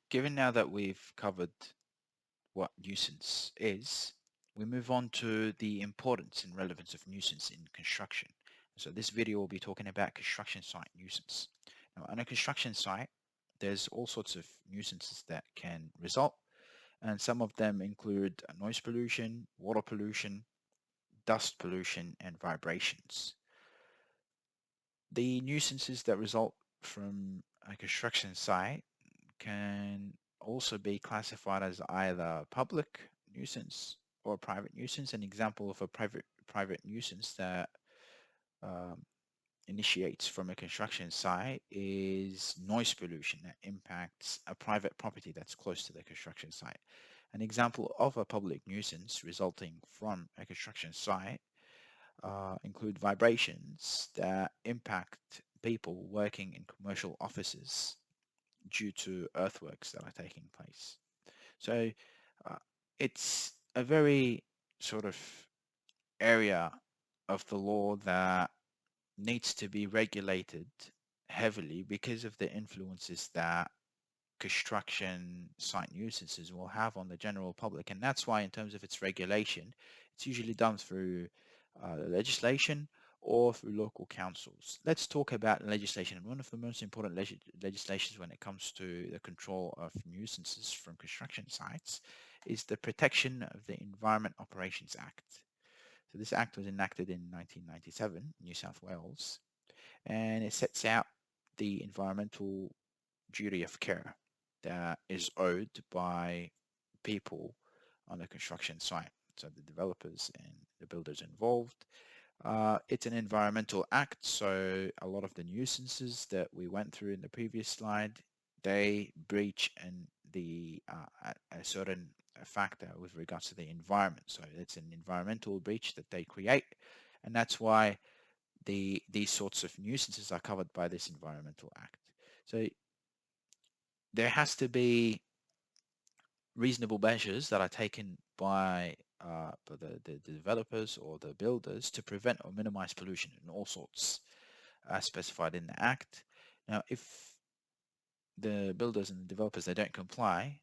Given now that we've covered what nuisance is, we move on to the importance and relevance of nuisance in construction. So this video will be talking about construction site nuisance. Now, on a construction site, there's all sorts of nuisances that can result, and some of them include noise pollution, water pollution, dust pollution, and vibrations. The nuisances that result from a construction site can also be classified as either public nuisance or private nuisance. An example of a private nuisance that um, initiates from a construction site is noise pollution that impacts a private property that's close to the construction site. An example of a public nuisance resulting from a construction site include vibrations that impact people working in commercial offices due to earthworks that are taking place. So uh, it's a very sort of area of the law that needs to be regulated heavily because of the influences that construction site nuisances will have on the general public. And that's why, in terms of its regulation, it's usually done through legislation or through local councils. Let's talk about legislation. And one of the most important legislations when it comes to the control of nuisances from construction sites is the Protection of the Environment Operations Act. So this act was enacted in 1997 in New South Wales, and it sets out the environmental duty of care that is owed by people on the construction site. So the developers and the builders involved. It's an environmental act, so a lot of the nuisances that we went through in the previous slide, they breach and a certain factor with regards to the environment. So it's an environmental breach that they create, and that's why these sorts of nuisances are covered by this environmental act. So there has to be reasonable measures that are taken by the developers or the builders to prevent or minimize pollution in all sorts as specified in the Act. Now, if the builders and the developers they don't comply,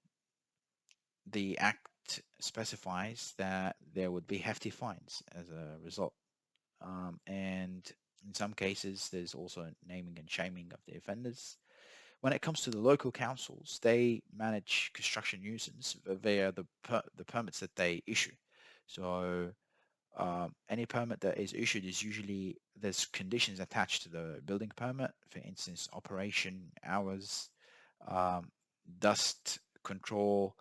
the Act specifies that there would be hefty fines as a result. And in some cases, there's also naming and shaming of the offenders. When it comes to the local councils, they manage construction nuisance via the permits that they issue. So any permit that is issued is usually there's conditions attached to the building permit, for instance, operation hours, um, dust control,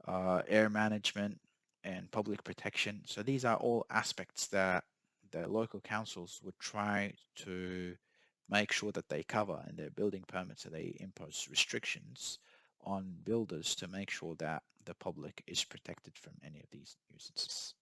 air management, and public protection. So these are all aspects that the local councils would try to make sure that they cover in their building permits. So they impose restrictions on builders to make sure that the public is protected from any of these nuisances.